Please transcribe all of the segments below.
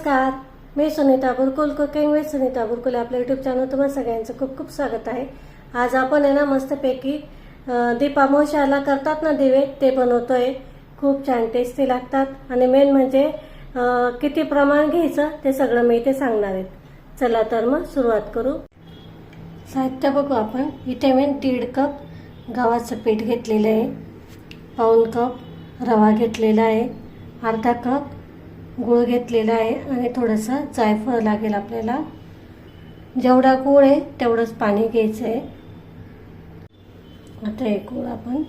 नमस्कार, मी Sunita बुरकुल cooking with Sunita बुरकुल आपल्या YouTube channel तुम्हाला सगळ्यांचं खूप खूप स्वागत आहे। आज आपण आहे ना मस्तपैकी दीपामावश्याला करतात ना दिवे ते बनवतोय। खूप छान टेस्टी लागतात आणि मेन म्हणजे किती प्रमाण घ्यायचं ते सगळं मी इथे सांगणार आहे। चला तर मग सुरुवात करू। साहित्य बघू आपण। इथे मी 1.5 कप गव्हाचं पीठ घेतलेलं आहे, पाऊण कप रवा घेतलेला आहे, अर्धा कप गूळ घेतलेला आहे आणि थोडंसं जायफळ लागेल आपल्याला। जेवढा गूळ आहे तेवढंच पाणी घ्यायचं आहे। आता हे गूळ आपण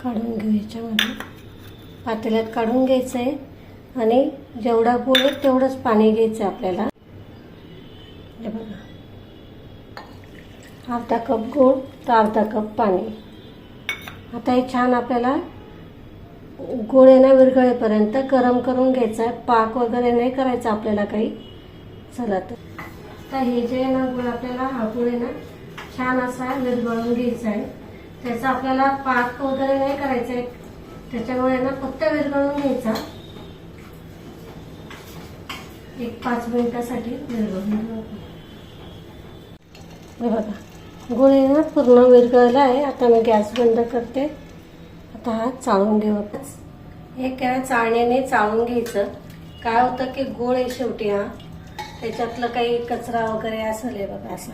काढून घेऊ, याच्यामध्ये पातेल्यात काढून घ्यायचं आहे आणि जेवढा गूळ आहे तेवढंच पाणी घ्यायचं आपल्याला। हे बघा, अर्धा कप गूळ तर अर्धा कप पाणी। आता हे छान आपल्याला गूळ ना विरघळेपर्यंत गरम करून घ्यायचा आहे। पाक वगैरे नाही करायचा आपल्याला काही। चला तर हे जे ना गूळ आपल्याला हा गूळ ना छान असा विरघळून घ्यायचा आहे। त्याचा आपल्याला पाक वगैरे नाही करायचा आहे, त्याच्यामुळे ना फक्त विरघळून घ्यायचा। 1-5 मिनिटासाठी विरघळून घेऊ। हे बघा, गूळ ना पूर्ण विरघळला आहे। आता मी गॅस बंद करते। आता हा चाळून घेऊ आपण। एक चाळणीने चाळून घ्यायचं। काय होतं की गूळ आहे शेवटी हा, त्याच्यातलं काही कचरा वगैरे असेल हे बघा असा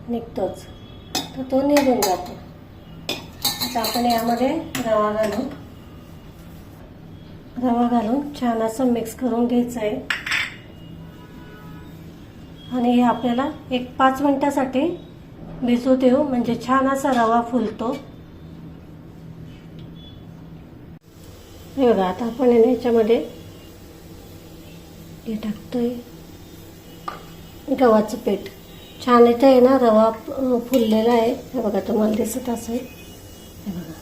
निघतोच, तर तो निघून जातो। आता आपण यामध्ये रवा घालून छान असं मिक्स करून घ्यायचं आहे आणि हे आपल्याला 1-5 मिनिटासाठी भिजू देऊ, म्हणजे छान असा रवा फुलतो। हे बघा, आता आपण याच्यामध्ये हे टाकतोय गव्हाचं पीठ। छान इथे आहे ना रवा फुललेला आहे, हे बघा तुम्हाला दिसत असेल। हे बघा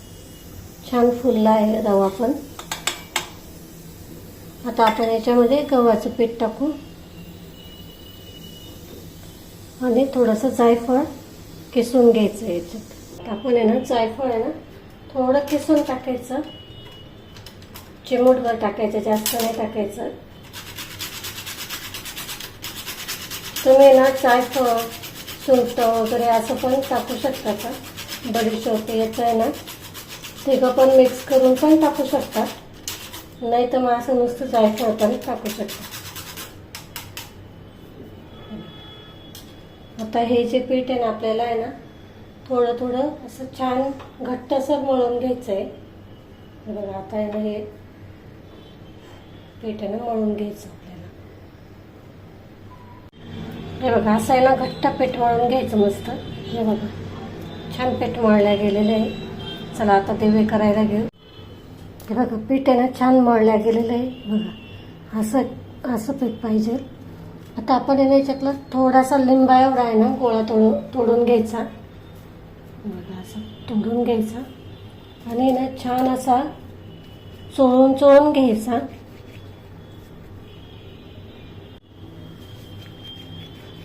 छान फुलला आहे रवा पण। आता आपण याच्यामध्ये गव्हाचं पीठ टाकू आणि थोडंसं जायफळ किसून घ्यायचं याच्यात। आपण आहे ना जायफळ आहे ना थोडं किसून टाकायचं, चिमूटभर टाकायचं, जास्त नाही टाकायचं। तुम्ही ना जायफळ सुंठ वगैरे असं पण टाकू शकता का, बडीशोप याचं आहे ना तिघं पण मिक्स करून पण टाकू शकता, नाही तर मग असं नुसतं जायफळ पण टाकू शकता। आता हे जे पीठ आहे ना आपल्याला आहे ना थोडं थोडं असं छान घट्टसर मळून घ्यायचं आहे। बघा आता आहे ना हे पीठ आहे ना मळून घ्यायचं आपल्याला। हे बघा असं आहे ना घट्ट पीठ मळून घ्यायचं मस्त। हे बघा छान पीठ मळल्या गेलेलं आहे। चला आता दिवे करायला घेऊ। हे बघा पीठ आहे ना छान मळल्या गेलेलं आहे, बघा असं असं पीठ पाहिजे। आता आपण याच्यातला थोडासा लिंबा एवढा आहे ना गोळा तोडून घ्यायचा। बघा असं तोडून घ्यायचा आणि ना छान असा चोळून घ्यायचा।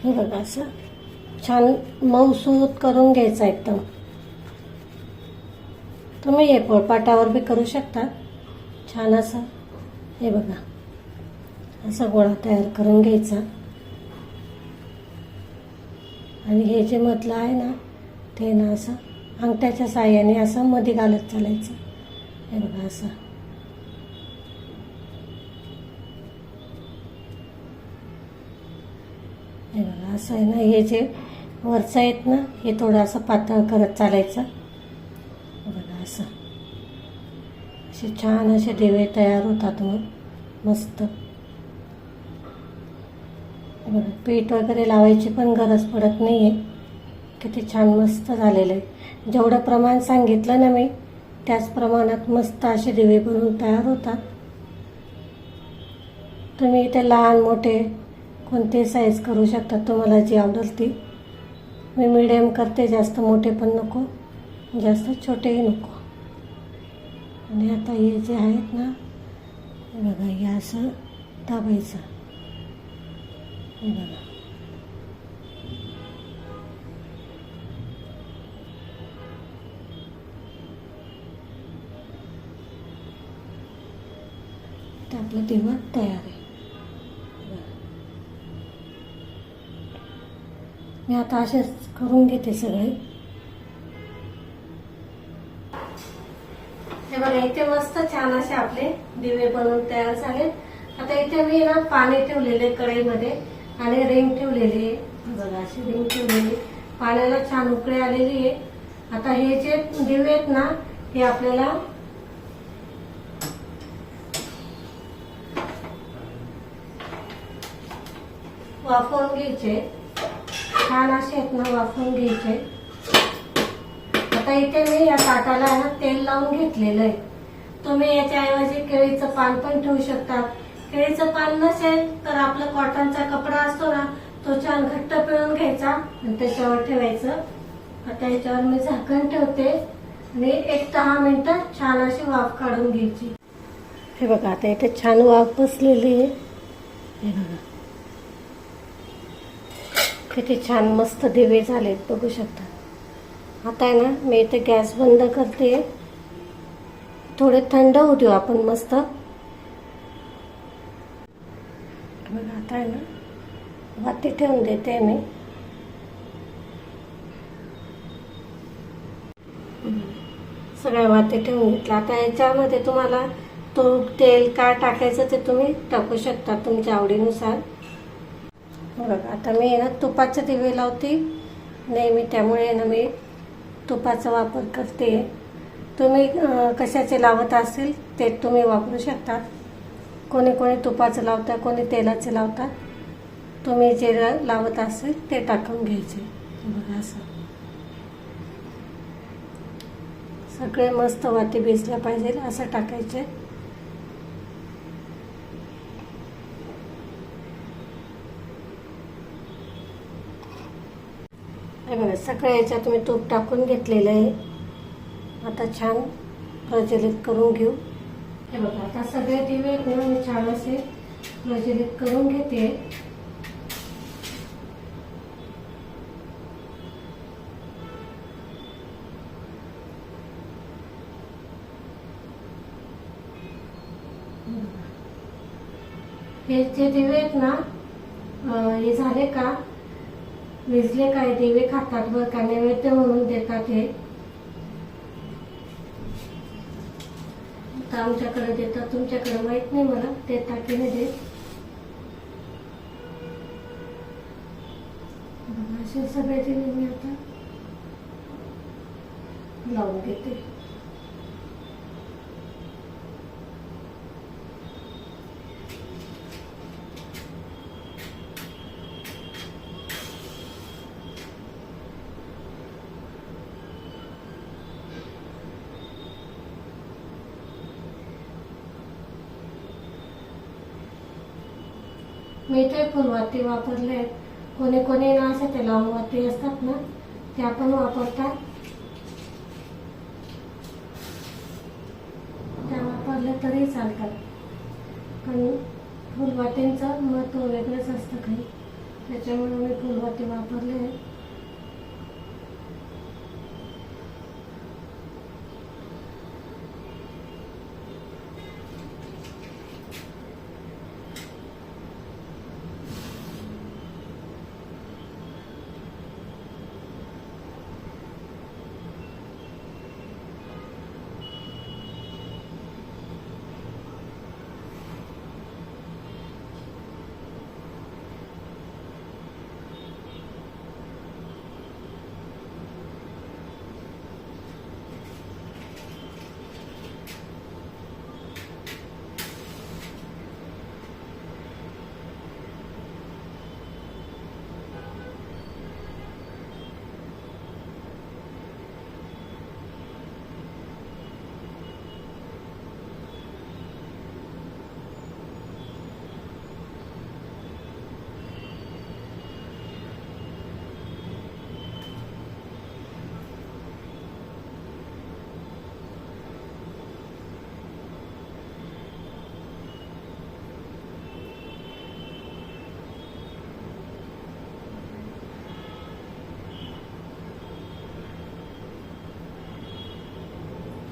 हे बघा असं छान मऊसूत करून घ्यायचा एकदम। तुम्ही हे पोळपाटावर बी करू शकता छान असं। हे बघा असा गोळा तयार करून घ्यायचा आणि हे जे मधलं आहे ना ते ना असं अंगठ्याच्या साहाय्याने असं मध्ये घालत चालायचं। हे बघा असं। हे बघा असं आहे ना, हे जे वरचं आहेत ना हे थोडं असं पातळ करत चालायचं। बघा असं असे छान असे दिवे तयार होतात मग मस्त। बघा पीठ वगैरे लावायची पण गरज पडत नाही आहे, किती छान मस्त झालेलं आहे। जेवढं प्रमाण सांगितलं ना मी त्याच प्रमाणात मस्त असे दिवे बनवून तयार होतात। तुम्ही इथे लहान मोठे कोणते साईज करू शकता, तुम्हाला जी आवडेल ती। मी मीडियम करते, जास्त मोठे पण नको जास्त छोटेही नको। आणि आता हे जे आहेत ना हे बघा हे असं दाबायचं। हे बघा आपला दिवा तयार आहे. मी आता असेच करून घेते सगळे. हे बघा इथे मस्त छान असे आपले दिवे बनवून तयार झाले. आता इथे मी ना पाणी ठेवलेले कढईमध्ये आणि रिंग ठेवलेली आहे. बघा अशी रिंग ठेवलेली, पाण्याला छान उकळी आलेली आहे. आता हे जे दिवे आहेत ना हे आपल्याला वाफवून घ्यायचे. छान असे आहेत ना वाफवून घ्यायचे. आता इथे मी या ताटाला ना तेल लावून घेतलेलं आहे. तुम्ही याच्या ऐवजी केळीचं पान पण ठेवू शकता. केळीचं पान नसेल तर आपला कॉटनचा कपडा असतो ना तो छान घट्ट पिळून घ्यायचा आणि त्याच्यावर ठेवायचं. आता याच्यावर मी झाकण ठेवते आणि 1-10 मिनिटं छान अशी वाफ काढून घ्यायची. हे बघा आता इथे छान वाफ बसलेली आहे. हे बघा किती छान मस्त दिवे झालेत बघू शकता. आता आहे ना मी इथे गॅस बंद करते. थोडे थंड होऊ देऊ आपण मस्त. बघा आता आहे ना वाती ठेवून देते मी. सगळ्या वाती ठेवून घेतल्या. आता याच्यामध्ये तुम्हाला तूप तेल काय टाकायचं ते तुम्ही टाकू शकता तुमच्या आवडीनुसार. बघा आता मी ना तुपाचे दिवे लावते नेहमी, त्यामुळे ना मी तुपाचा वापर करते. तुम्ही कशाचे लावत असेल ते तुम्ही वापरू शकता. कोणी कोणी तुपाचं लावतात, कोणी तेलाचे लावतात. तुम्ही जे लावत असेल ते टाकून घ्यायचे. बघा असं सगळे मस्त वाती भिजल्या पाहिजे असं टाकायचे. हे बघा सगळ्या याच्यात मी तूप टाकून घेतलेलं आहे. आता छान प्रज्वलित करून घेऊ. हे बघा आता सगळे दिवे मी छान असे प्रज्वलित करून घेते. हे जे दिवे आहेत ना हे झाले का विजले काय दिवे खातात बरं का, नैवेद्य म्हणून देतात. हे आता आमच्याकडे देतात, तुमच्याकडे माहित नाही मला, देतात की नाही देत. असे सगळे दिवे मी आता लावून घेते. मी ते फुलवाती वापरले आहेत. कोणी कोणी ना असे ते लांबवाती असतात ना त्या पण वापरतात. त्या वापरल्या तरी चालतात, पण फुलवातींचं महत्त्व वेगळंच असतं काही, त्याच्यामुळे मी फुलवाती वापरले आहेत.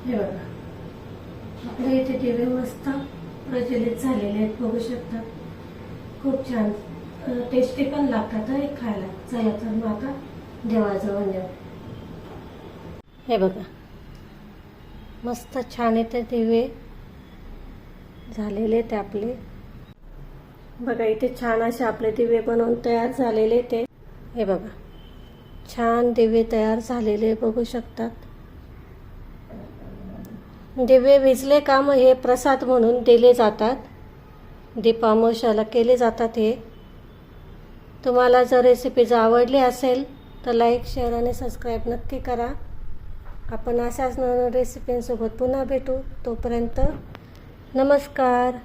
हे बघा आपले इथे दिवे मस्त प्रज्वलित झालेले आहेत, बघू शकता. खूप छान टेस्टी पण लागतात हे खायला. चला तर मग आता देवाजवळ नेऊ. हे बघा, मस्त छान येते दिवे झालेले ते आपले. बघा इथे छान असे आपले दिवे बनवून तयार झालेले ते. हे बघा, छान दिवे तयार झालेले बघू शकतात. दिवे विझले का मग हे प्रसाद म्हणून दिले जातात, दीपामावश्याला केले जातात हे. तुम्हाला जर रेसिपी आवडली असेल तर लाईक, शेअर आणि सबस्क्राईब नक्की करा. आपण अशाच नवीन रेसिपींसोबत पुन्हा भेटू. तोपर्यंत नमस्कार.